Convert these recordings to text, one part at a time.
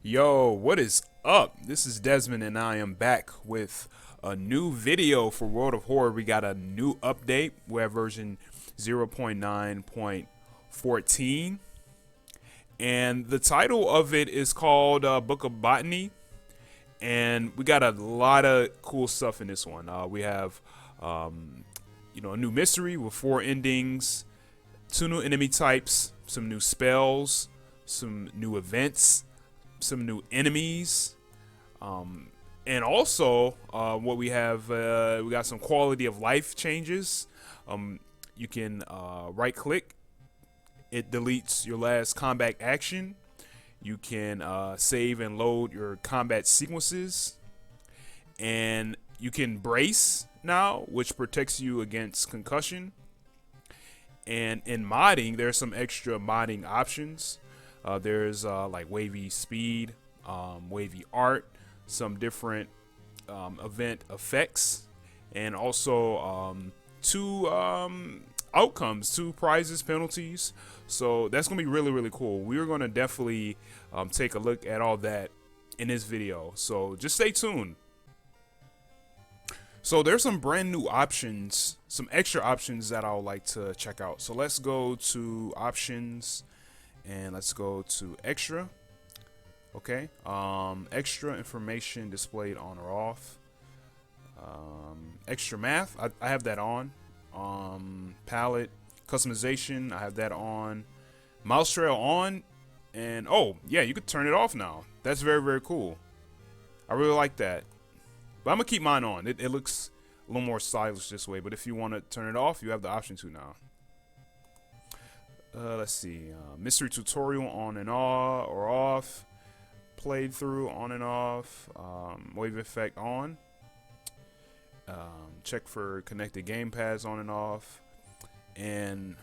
Yo, what is up? This is Desmond, and I am back with a new video for World of Horror. We got a new update. We have version 0.9.14, and the title of it is called Book of Botany. And we got a lot of cool stuff in this one. We have, a new mystery with 4 endings, 2 new enemy types, some new spells, some new events, some new enemies, and also what we have, we got some quality of life changes. You can right click, it deletes your last combat action. You can save and load your combat sequences, and you can brace now, which protects you against concussion. And in modding, there's some extra modding options. There's like wavy speed, wavy art, some different event effects, and also 2 outcomes, 2 prizes, penalties. So that's gonna be really, really cool. We're gonna definitely take a look at all that in this video. So just stay tuned. So there's some brand new options, some extra options that I would like to check out. So let's go to options and let's go to extra. Okay, extra information displayed on or off. Extra math, I have that on. Palette customization, I have that on. Mouse trail on, and oh yeah, you could turn it off now. That's very, very cool. I really like that. But I'm gonna keep mine on. It looks a little more stylish this way. But if you want to turn it off, you have the option to now. Let's see. Mystery tutorial on and off or off. Playthrough on and off. Wave effect on. Check for connected gamepads on and off. And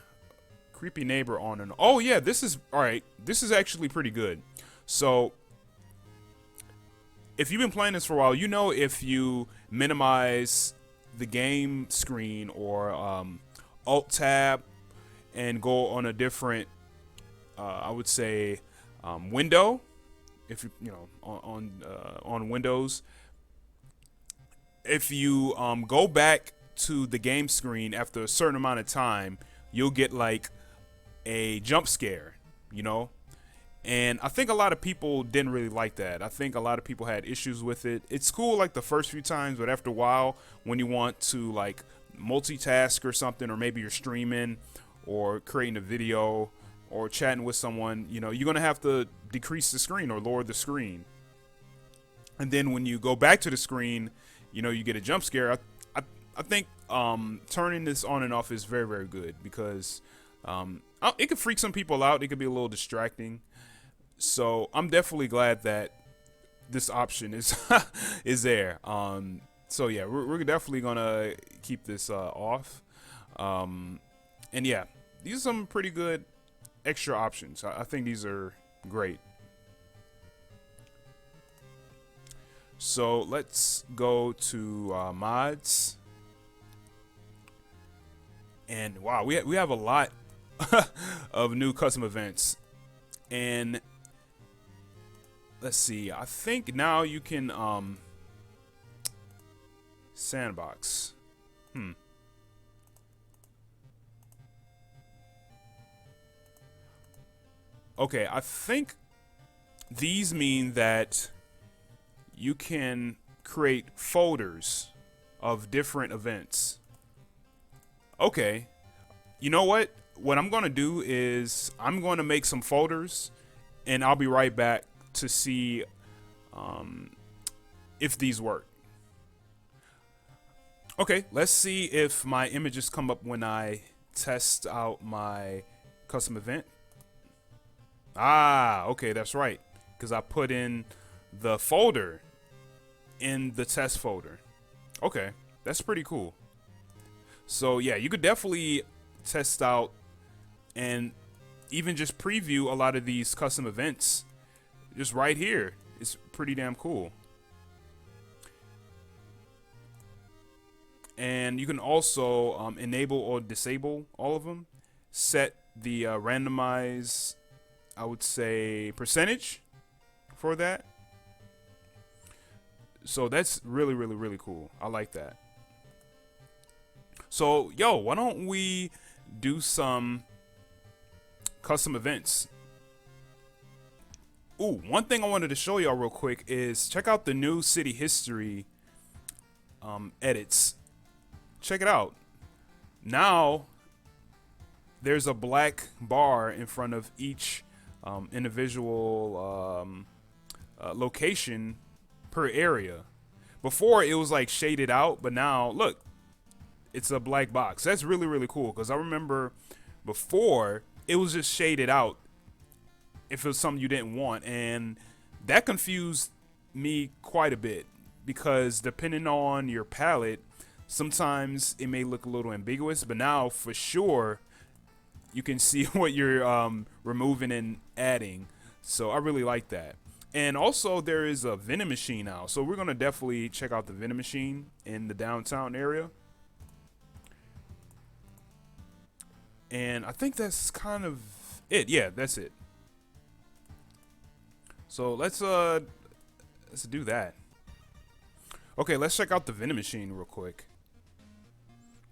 creepy neighbor on and off. Oh yeah, this is alright. This is actually pretty good. So if you've been playing this for a while, you know if you minimize the game screen or alt tab and go on a different, I would say, window. If you know on Windows, if you go back to the game screen after a certain amount of time, you'll get like a jump scare, you know. And I think a lot of people didn't really like that. I think a lot of people had issues with it. It's cool like the first few times, but after a while, when you want to like multitask or something, or maybe you're streaming or creating a video or chatting with someone, you know, you're going to have to decrease the screen or lower the screen. And then when you go back to the screen, you know, you get a jump scare. I think turning this on and off is very, very good because it could freak some people out. It could be a little distracting. So I'm definitely glad that this option is is there. So yeah, we're definitely gonna keep this off. And yeah, these are some pretty good extra options. I think these are great. So let's go to mods. And wow, we have a lot of new custom events. And let's see, I think now you can sandbox. Okay, I think these mean that you can create folders of different events. Okay, you know what? What I'm gonna do is I'm gonna make some folders, and I'll be right back to see if these work. Okay, let's see if my images come up when I test out my custom event. Ah, okay, that's right, because I put in the folder in the test folder. Okay, that's pretty cool. So yeah, you could definitely test out and even just preview a lot of these custom events just right here. It's pretty damn cool. And you can also enable or disable all of them. Set the randomize, I would say, percentage for that. So that's really, really, really cool. I like that. So, yo, why don't we do some custom events? Ooh, one thing I wanted to show y'all real quick is check out the new city history edits. Check it out. Now, there's a black bar in front of each individual location per area. Before, it was like shaded out, but now, look, it's a black box. That's really, really cool because I remember before it was just shaded out if it was something you didn't want, and that confused me quite a bit because depending on your palette, sometimes it may look a little ambiguous, but now for sure you can see what you're removing and adding. So I really like that. And also there is a vending machine now, so we're gonna definitely check out the vending machine in the downtown area. And I think that's kind of it. Yeah, that's it. So let's do that. Okay, let's check out the vending machine real quick.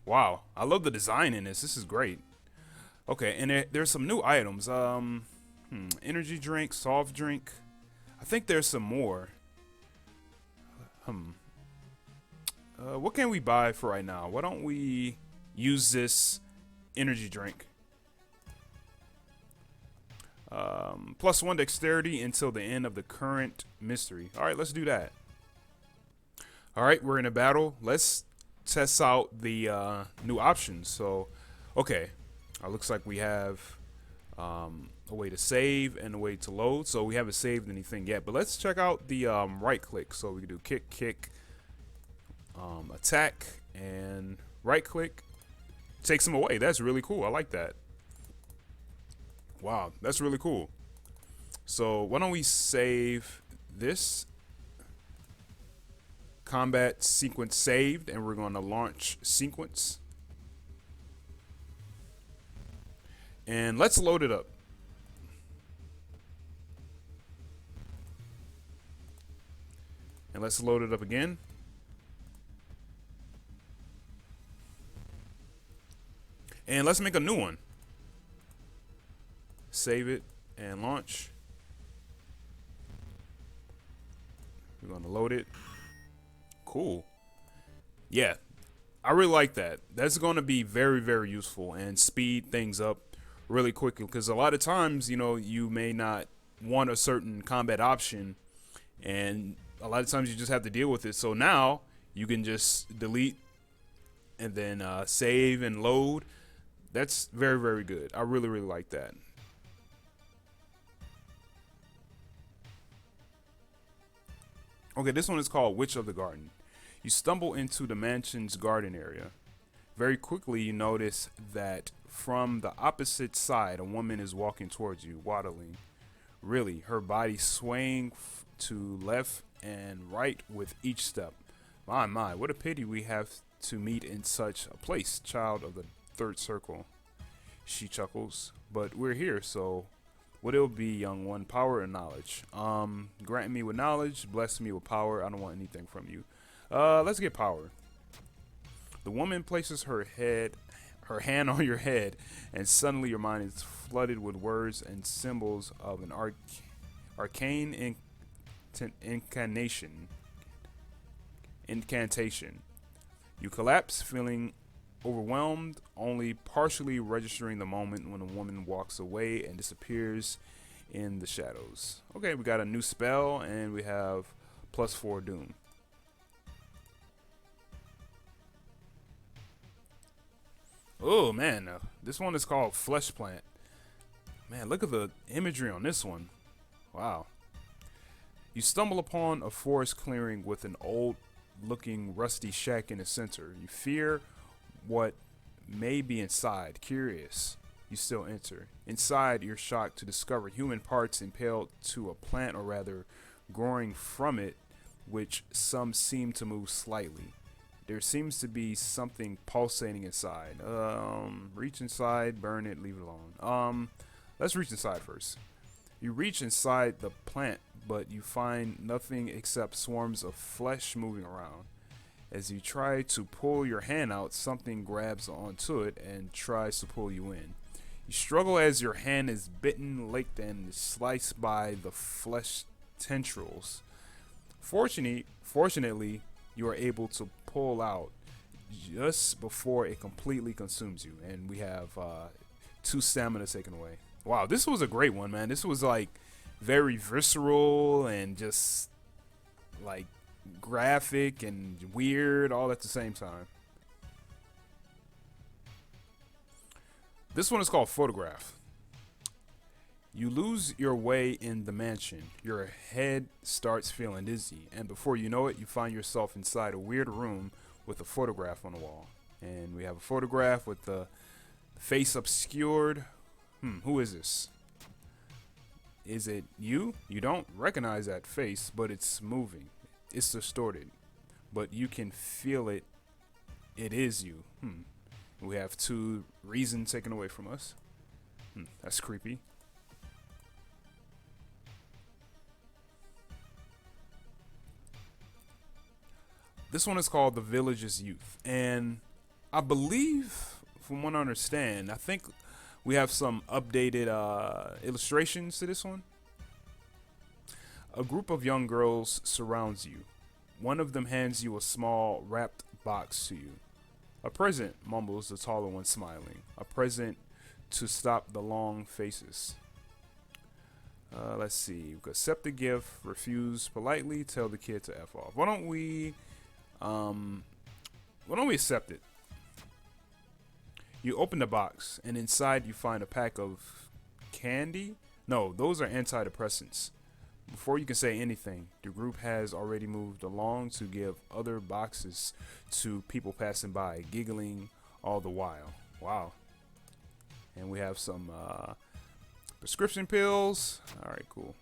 Wow, I love the design in this. This is great. Okay, and there's some new items. Energy drink, soft drink. I think there's some more. What can we buy for right now? Why don't we use this energy drink? +1 dexterity until the end of the current mystery. All right, let's do that. All right, we're in a battle. Let's test out the new options. So, okay, looks like we have a way to save and a way to load. So we haven't saved anything yet, but let's check out the right click. So we can do kick, kick, attack, and right click takes them away. That's really cool. I like that. Wow, that's really cool. So why don't we save this combat sequence saved, and we're going to launch sequence. And let's load it up. And let's load it up again. And let's make a new one. Save it and launch. We're going to load it. Cool. Yeah, I really like that. That's going to be very, very useful and speed things up really quickly, because a lot of times, you know, you may not want a certain combat option, and a lot of times you just have to deal with it. So now you can just delete and then save and load. That's very, very good. I really, really like that. Okay, this one is called Witch of the Garden. You stumble into the mansion's garden area. Very quickly, you notice that from the opposite side, a woman is walking towards you, waddling. Really, her body swaying to left and right with each step. My, what a pity we have to meet in such a place, child of the third circle. She chuckles, but we're here, so what it'll be, young one, power or knowledge? Grant me with knowledge, bless me with power. I don't want anything from you. Let's get power. The woman places her hand on your head, and suddenly your mind is flooded with words and symbols of an arcane incantation. You collapse, feeling overwhelmed, only partially registering the moment when a woman walks away and disappears in the shadows. Okay, we got a new spell, and we have +4 doom. Oh man, this one is called Flesh Plant. Man, look at the imagery on this one. Wow. You stumble upon a forest clearing with an old looking rusty shack in the center. You fear what may be inside. Curious, you still enter. Inside, you're shocked to discover human parts impaled to a plant, or rather growing from it, which some seem to move slightly. There seems to be something pulsating inside. Reach inside, burn it, leave it alone. Let's reach inside first. You reach inside the plant, but you find nothing except swarms of flesh moving around. As you try to pull your hand out, something grabs onto it and tries to pull you in. You struggle as your hand is bitten, licked, and sliced by the flesh tendrils. Fortunately, you are able to pull out just before it completely consumes you, and we have 2 stamina taken away. Wow, this was a great one, man. This was like very visceral and just like graphic and weird all at the same time. This one is called Photograph. You lose your way in the mansion. Your head starts feeling dizzy, and before you know it, you find yourself inside a weird room with a photograph on the wall. And we have a photograph with the face obscured. Who is this? Is it you? You don't recognize that face, but it's moving. It's distorted, but you can feel it. It is you. We have 2 reason taken away from us. That's creepy. This one is called The Village's Youth, and I believe, from what I understand, I think we have some updated illustrations to this one. A group of young girls surrounds you. One of them hands you a small wrapped box to you. A present, mumbles the taller one, smiling. A present to stop the long faces. Let's see. Accept the gift, refuse politely, tell the kid to F off. Why don't we accept it? You open the box, and inside you find a pack of candy. No, those are antidepressants. Before you can say anything, the group has already moved along to give other boxes to people passing by, giggling all the while. Wow. And we have some prescription pills. All right, cool.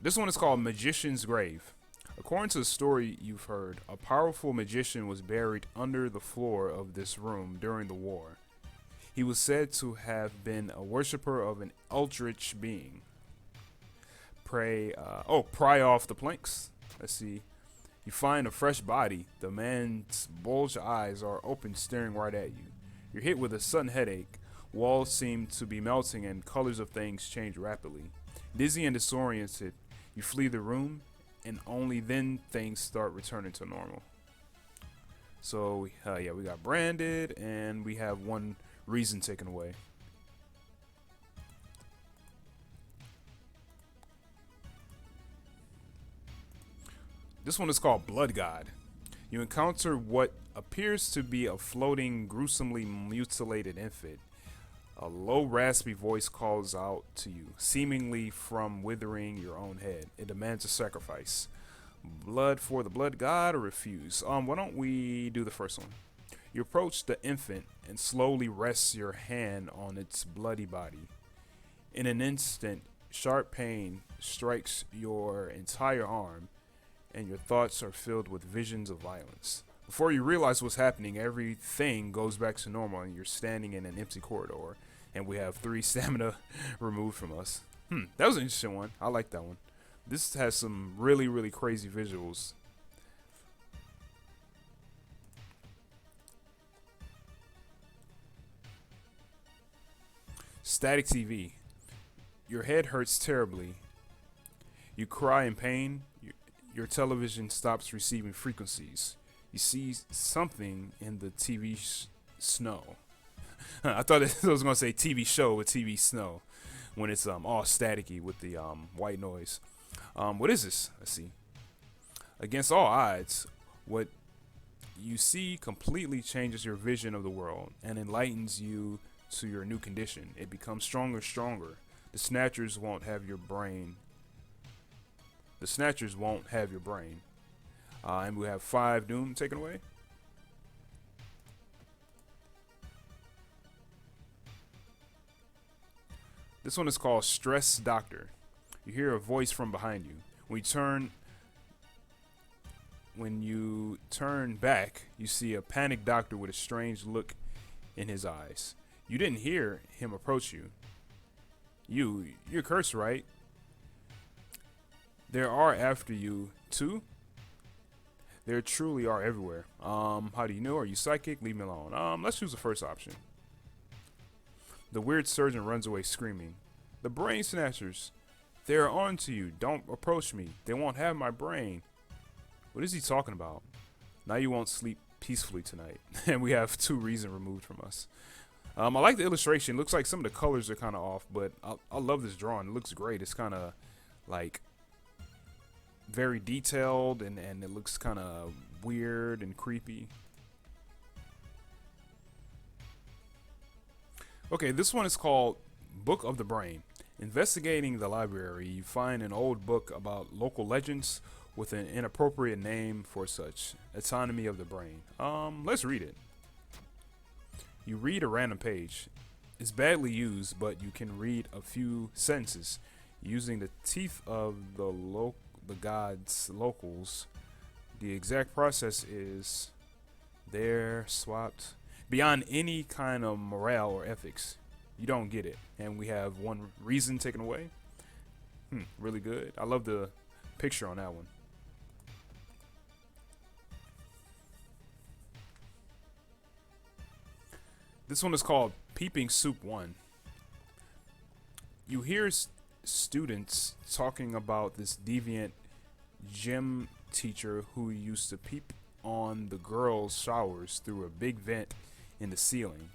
This one is called Magician's Grave. According to the story you've heard, a powerful magician was buried under the floor of this room during the war. He was said to have been a worshiper of an eldritch being. Pry off the planks. Let's see. You find a fresh body. The man's bulged eyes are open, staring right at you. You're hit with a sudden headache. Walls seem to be melting and colors of things change rapidly. Dizzy and disoriented, you flee the room, and only then things start returning to normal. So, we got branded, and we have 1 reason taken away. This one is called Blood God. You encounter what appears to be a floating, gruesomely mutilated infant. A low, raspy voice calls out to you, seemingly from withering your own head. It demands a sacrifice. Blood for the blood god or refuse? Why don't we do the first one? You approach the infant and slowly rest your hand on its bloody body. In an instant, sharp pain strikes your entire arm, and your thoughts are filled with visions of violence. Before you realize what's happening, everything goes back to normal, and you're standing in an empty corridor. And we have 3 stamina removed from us. That was an interesting one. I like that one. This has some really, really crazy visuals. Static TV. Your head hurts terribly. You cry in pain. Your television stops receiving frequencies. You see something in the TV snow. I thought it was going to say TV show with TV snow when it's all staticky with the white noise. What is this? Let's see. Against all odds, what you see completely changes your vision of the world and enlightens you to your new condition. It becomes stronger and stronger. The Snatchers won't have your brain. And we have 5 Doom taken away. This one is called Stress Doctor. You hear a voice from behind you. When you turn, when you turn back, you see a panicked doctor with a strange look in his eyes. You didn't hear him approach you. You're cursed, right? There are after you too. There truly are everywhere. How do you know? Are you psychic? Leave me alone. Let's choose the first option. The weird surgeon runs away screaming. The brain snatchers. They're on to you. Don't approach me. They won't have my brain. What is he talking about? Now you won't sleep peacefully tonight. And we have 2 reason removed from us. I like the illustration. Looks like some of the colors are kind of off, but I love this drawing. It looks great. It's kind of like very detailed, and it looks kind of weird and creepy. Okay, this one is called Book of the Brain. Investigating the library, you find an old book about local legends with an inappropriate name for such. Autonomy of the Brain. Let's read it. You read a random page. It's badly used, but you can read a few sentences using the teeth of the gods locals. The exact process is they're swapped beyond any kind of morale or ethics. You don't get it. And we have 1 reason taken away. Really good. I love the picture on that one. This one is called Peeping Soup 1. You hear students talking about this deviant gym teacher who used to peep on the girls' showers through a big vent in the ceiling.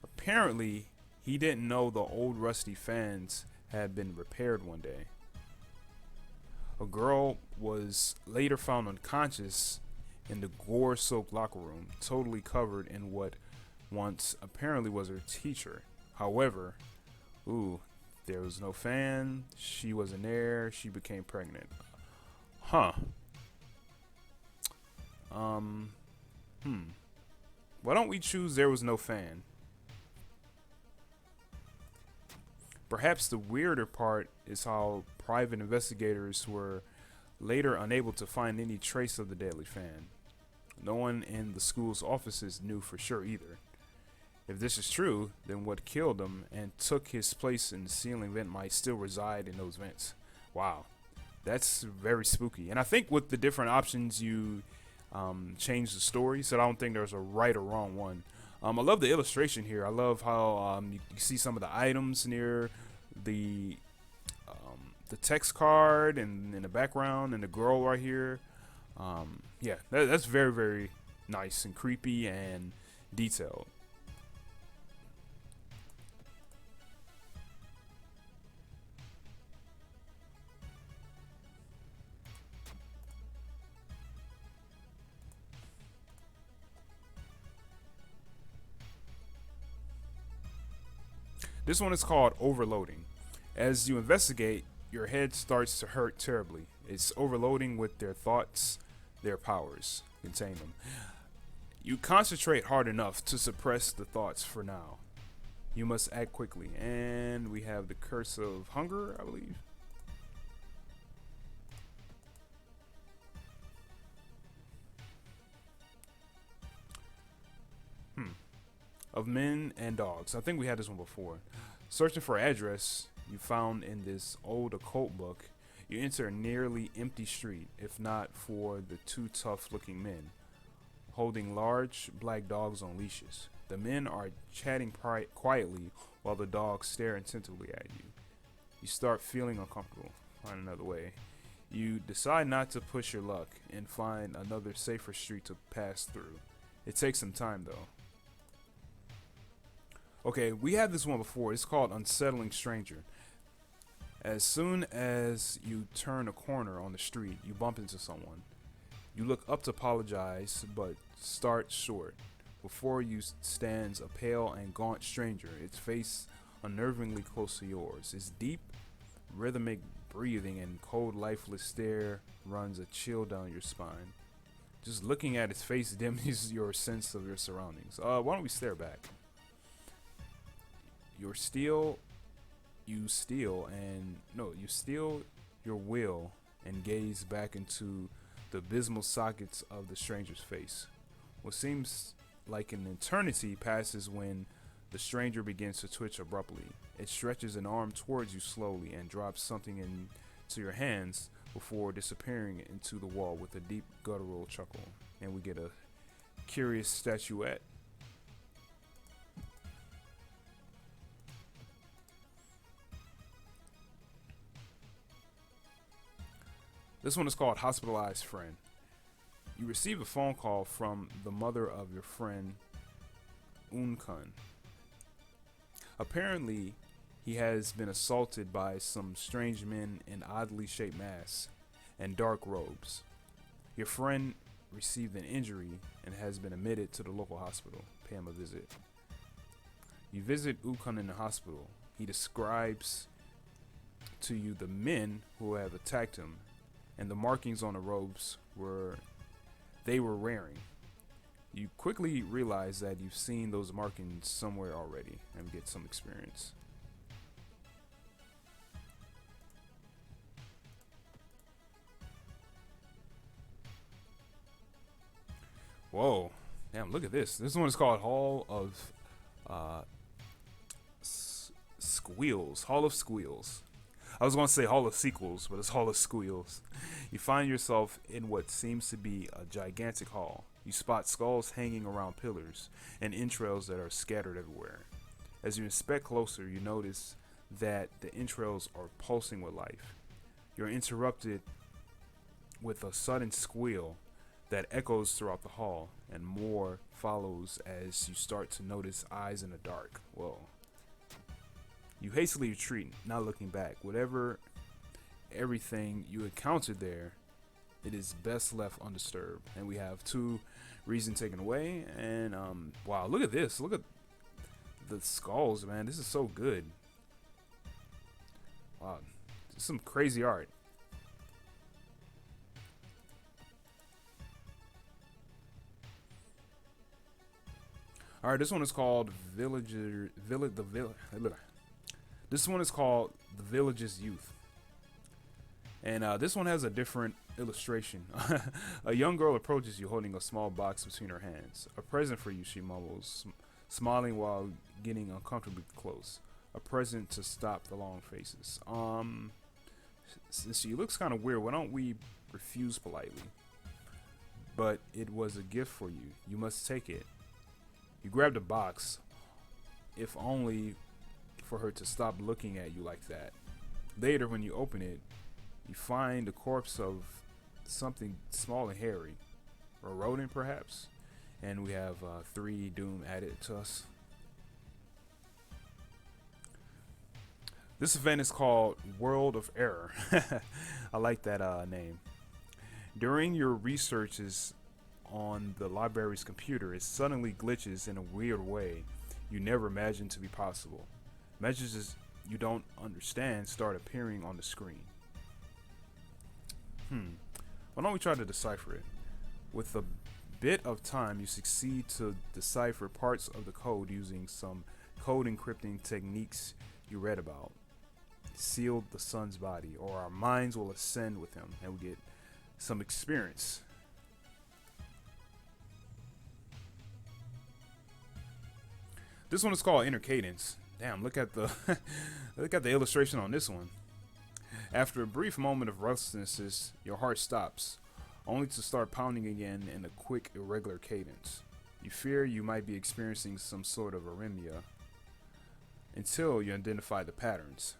Apparently, he didn't know the old rusty fans had been repaired one day. A girl was later found unconscious in the gore-soaked locker room, totally covered in what once apparently was her teacher. However, there was no fan, she wasn't there, she became pregnant. Huh. Why don't we choose there was no fan? Perhaps the weirder part is how private investigators were later unable to find any trace of the deadly fan. No one in the school's offices knew for sure either. If this is true, then what killed him and took his place in the ceiling vent might still reside in those vents. Wow, that's very spooky. And I think with the different options, you change the story, so I don't think there's a right or wrong one. I love the illustration here. I love how you see some of the items near the text card and in the background, and the girl right here. Yeah, that's very, very nice and creepy and detailed. This one is called Overloading. As you investigate, your head starts to hurt terribly. It's overloading with their thoughts, their powers. Contain them. You concentrate hard enough to suppress the thoughts for now. You must act quickly. And we have the curse of hunger, I believe. Of men and dogs. I think we had this one before. Searching for address you found in this old occult book, you enter a nearly empty street, if not for the 2 tough-looking men, holding large black dogs on leashes. The men are chatting quietly while the dogs stare attentively at you. You start feeling uncomfortable. Find another way. You decide not to push your luck and find another safer street to pass through. It takes some time though. Okay, we had this one before. It's called Unsettling Stranger. As soon as you turn a corner on the street, you bump into someone. You look up to apologize, but start short. Before you stands a pale and gaunt stranger, its face unnervingly close to yours. Its deep, rhythmic breathing and cold, lifeless stare runs a chill down your spine. Just looking at its face dims your sense of your surroundings. Why don't we stare back? You steal your will and gaze back into the abysmal sockets of the stranger's face. What seems like an eternity passes when the stranger begins to twitch abruptly. It stretches an arm towards you slowly and drops something into your hands before disappearing into the wall with a deep guttural chuckle. And we get a curious statuette. This one is called Hospitalized Friend. You receive a phone call from the mother of your friend, Unkun. Apparently, he has been assaulted by some strange men in oddly shaped masks and dark robes. Your friend received an injury and has been admitted to the local hospital. Pay him a visit. You visit Unkun in the hospital. He describes to you the men who have attacked him and the markings on the robes they were wearing. You quickly realize that you've seen those markings somewhere already and get some experience. Whoa, damn, look at this. This one is called Hall of Squeals. Hall of Squeals. I was going to say Hall of Sequels, but it's Hall of Squeals. You find yourself in what seems to be a gigantic hall. You spot skulls hanging around pillars and entrails that are scattered everywhere. As you inspect closer, you notice that the entrails are pulsing with life. You're interrupted with a sudden squeal that echoes throughout the hall, and more follows as you start to notice eyes in the dark. Whoa. You hastily retreat, not looking back. Everything you encountered there, it is best left undisturbed. And we have 2 reason taken away. And wow, look at this. Look at the skulls, man. This is so good. Wow, this is some crazy art. All right, this one is called This one is called The Village's Youth. And this one has a different illustration. A young girl approaches you holding a small box between her hands. A present for you, she mumbles, smiling while getting uncomfortably close. A present to stop the long faces. Since she looks kind of weird, why don't we refuse politely? But it was a gift for you. You must take it. You grab the box, if only for her to stop looking at you like that. Later, when you open it, you find the corpse of something small and hairy. A rodent, perhaps? And we have 3 doom added to us. This event is called World of Error. I like that name. During your researches on the library's computer, it suddenly glitches in a weird way you never imagined to be possible. Messages you don't understand start appearing on the screen. Why don't we try to decipher it? With a bit of time, you succeed to decipher parts of the code using some code encrypting techniques you read about. Sealed the son's body, or our minds will ascend with him, and we get some experience. This one is called Inner Cadence. Damn, look at the look at the illustration on this one. After a brief moment of restlessness, your heart stops, only to start pounding again in a quick, irregular cadence. You fear you might be experiencing some sort of arrhythmia until you identify the patterns.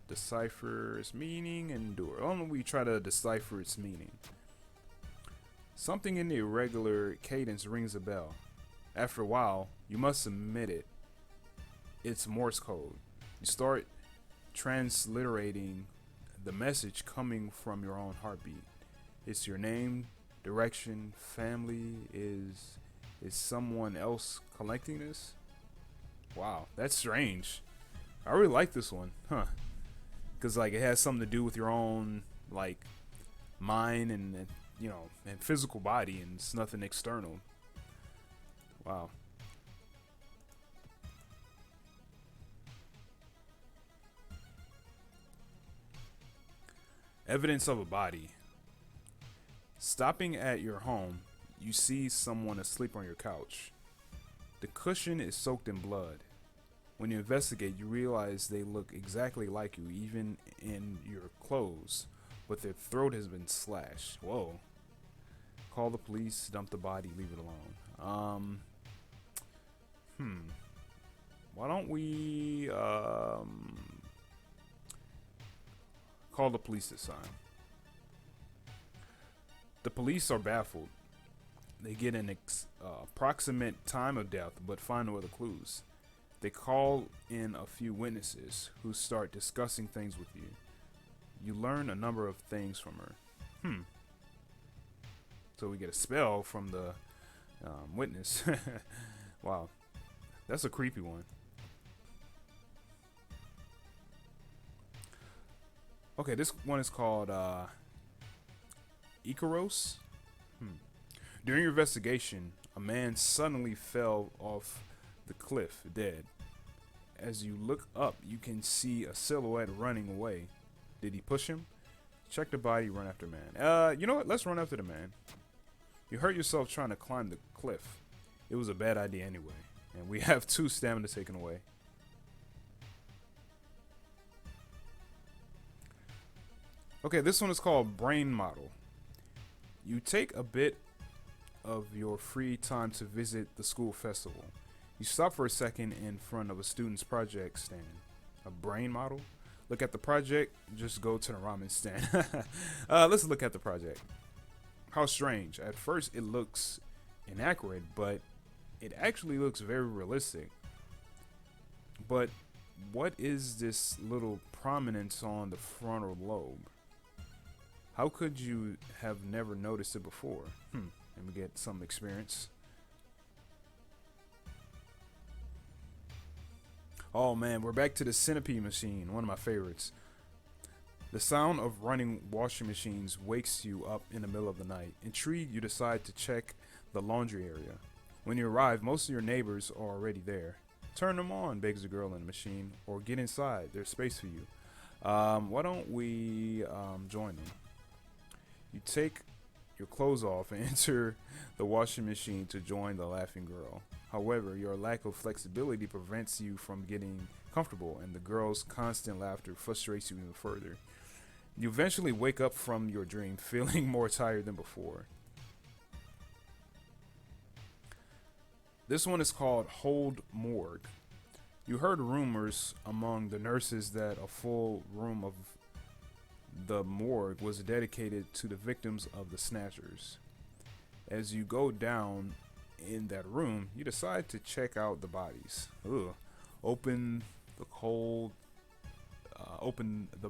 Decipher its meaning, endure. Only we try to decipher its meaning. Something in the irregular cadence rings a bell. After a while, you must admit it. It's Morse code. You start transliterating the message coming from your own heartbeat. It's your name, direction, family. Is someone else collecting this? Wow, that's strange. I really like this one, because like it has something to do with your own like mind and and physical body, and it's nothing external. Wow. Evidence of a body. Stopping at your home, you see someone asleep on your couch. The cushion is soaked in blood. When you investigate, you realize they look exactly like you, even in your clothes, but their throat has been slashed. Whoa. Call the police, dump the body, leave it alone. Why don't we call the police this time? The police are baffled. They get an approximate time of death, but find no other clues. They call in a few witnesses who start discussing things with you. You learn a number of things from her. So we get a spell from the witness. Wow, that's a creepy one. Okay, this one is called Icaros. During your investigation, a man suddenly fell off the cliff, dead. As you look up, you can see a silhouette running away. Did he push him? Check the body, run after man. You know what? Let's run after the man. You hurt yourself trying to climb the cliff. It was a bad idea anyway. And we have 2 stamina taken away. Okay, this one is called Brain Model. You take a bit of your free time to visit the school festival. You stop for a second in front of a student's project stand. A brain model? Look at the project, just go to the ramen stand. Let's look at the project. How strange. At first it looks inaccurate, but it actually looks very realistic. But what is this little prominence on the frontal lobe? How could you have never noticed it before? Let me get some experience. Oh man, we're back to the centipede machine, one of my favorites. The sound of running washing machines wakes you up in the middle of the night. Intrigued, you decide to check the laundry area. When you arrive, most of your neighbors are already there. Turn them on, begs the girl in the machine, or get inside. There's space for you. Why don't we join them? You take your clothes off and enter the washing machine to join the laughing girl. However, your lack of flexibility prevents you from getting comfortable, and the girl's constant laughter frustrates you even further. You eventually wake up from your dream feeling more tired than before. This one is called Hold Morgue. You heard rumors among the nurses that a full room of the morgue was dedicated to the victims of the snatchers. As you go down in that room, you decide to check out the bodies. Open the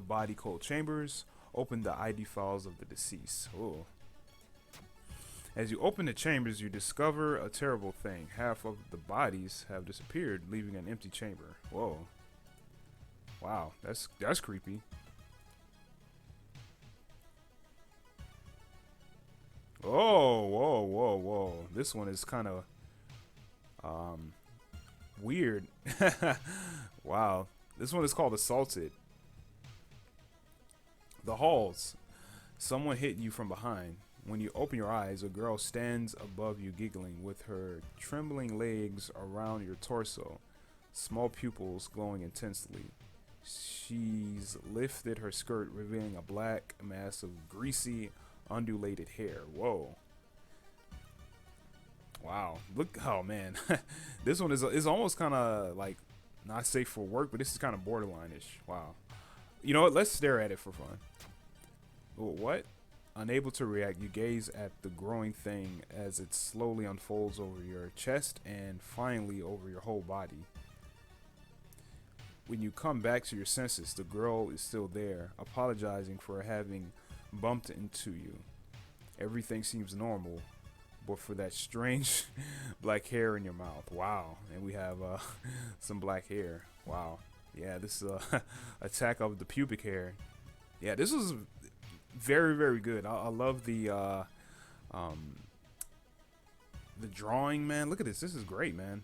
body cold chambers. Open the ID files of the deceased. As you open the chambers, you discover a terrible thing. Half of the bodies have disappeared, leaving an empty chamber. Whoa. Wow, that's creepy. Oh, whoa. This one is kind of weird. Wow. This one is called Assaulted. The halls. Someone hit you from behind. When you open your eyes, a girl stands above you giggling with her trembling legs around your torso, small pupils glowing intensely. She's lifted her skirt, revealing a black mass of greasy, undulated hair. Whoa. Wow. Look. Oh man. This one is almost kind of like not safe for work, but this is kind of borderline-ish. Wow. You know what? Let's stare at it for fun. What? Unable to react, you gaze at the growing thing as it slowly unfolds over your chest and finally over your whole body. When you come back to your senses, the girl is still there, apologizing for having bumped into you. Everything seems normal, but for that strange black hair in your mouth. Wow. And we have some black hair. Wow. Yeah, this is a attack of the pubic hair. Yeah, this is very, very good. I love the drawing, man. Look at this. This is great, man.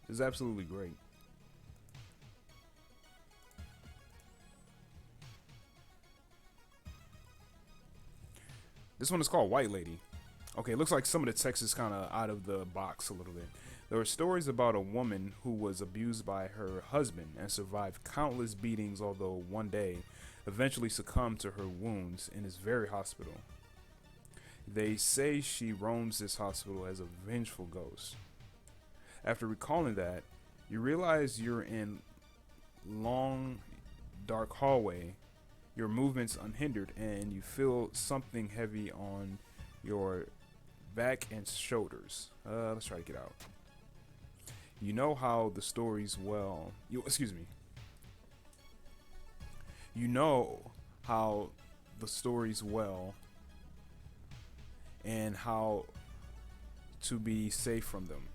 This is absolutely great. This one is called White Lady. Okay, it looks like some of the text is kind of out of the box a little bit. There were stories about a woman who was abused by her husband and survived countless beatings, although one day eventually succumbed to her wounds in this very hospital. They say she roams this hospital as a vengeful ghost. After recalling that, you realize you're in long, dark hallway, your movements unhindered, and you feel something heavy on your back and shoulders. Let's try to get out. You know how the stories well. Excuse me. You know how the stories well, and how to be safe from them.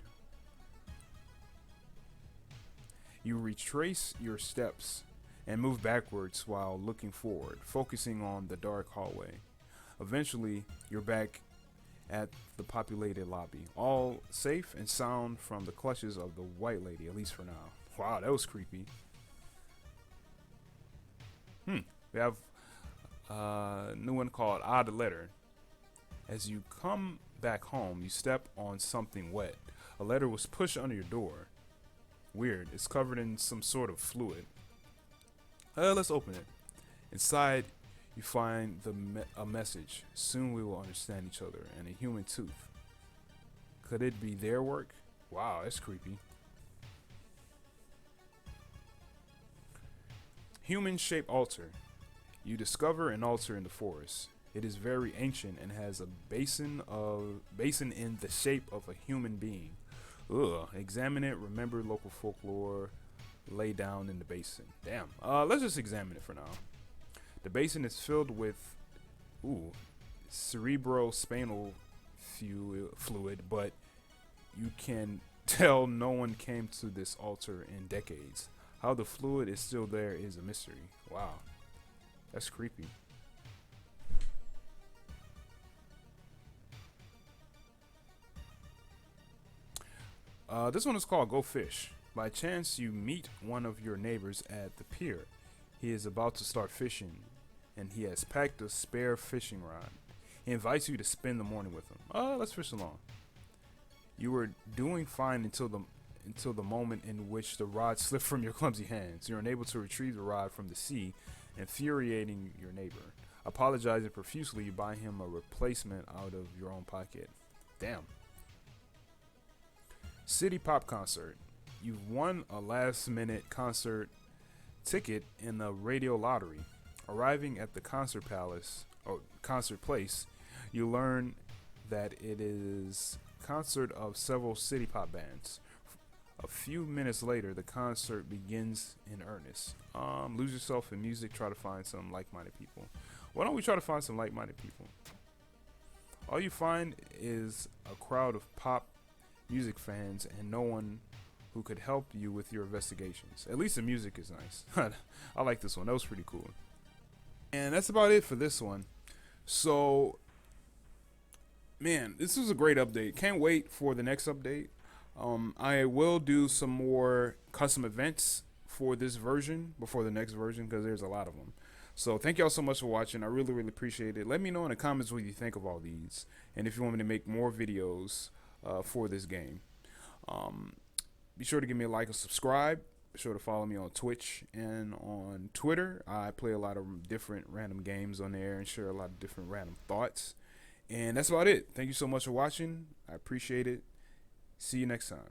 You retrace your steps and move backwards while looking forward, focusing on the dark hallway. Eventually, you're back at the populated lobby, all safe and sound from the clutches of the White Lady, at least for now. Wow, that was creepy. We have a new one called Odd Letter. As you come back home, you step on something wet. A letter was pushed under your door. Weird, it's covered in some sort of fluid. Let's open it. Inside, you find a message. Soon we will understand each other, and a human tooth. Could it be their work? Wow, that's creepy. Human-shaped altar. You discover an altar in the forest. It is very ancient and has a basin in the shape of a human being. Ugh. Examine it. Remember local folklore. Lay down in the basin. Damn. Let's just examine it for now. The basin is filled with cerebrospinal fluid, but you can tell no one came to this altar in decades. How the fluid is still there is a mystery. Wow. That's creepy. This one is called Go Fish. By chance, you meet one of your neighbors at the pier. He is about to start fishing, and he has packed a spare fishing rod. He invites you to spend the morning with him. Let's fish along. You were doing fine until the moment in which the rod slipped from your clumsy hands. You're unable to retrieve the rod from the sea, infuriating your neighbor. Apologizing profusely, you buy him a replacement out of your own pocket. Damn. City Pop Concert. You've won a last-minute concert ticket in a radio lottery. Arriving at the concert place, you learn that it is concert of several city pop bands. A few minutes later, the concert begins in earnest. Lose yourself in music. Try to find some like-minded people. Why don't we try to find some like-minded people? All you find is a crowd of pop music fans and no one who could help you with your investigations. At least the music is nice. I like this one. That was pretty cool. And that's about it for this one. So, man, this was a great update. Can't wait for the next update. I will do some more custom events for this version before the next version because there's a lot of them. So thank y'all so much for watching. I really, really appreciate it. Let me know in the comments what you think of all these and if you want me to make more videos for this game. Be sure to give me a like and subscribe. Be sure to follow me on Twitch and on Twitter. I play a lot of different random games on there and share a lot of different random thoughts. And that's about it. Thank you so much for watching. I appreciate it. See you next time.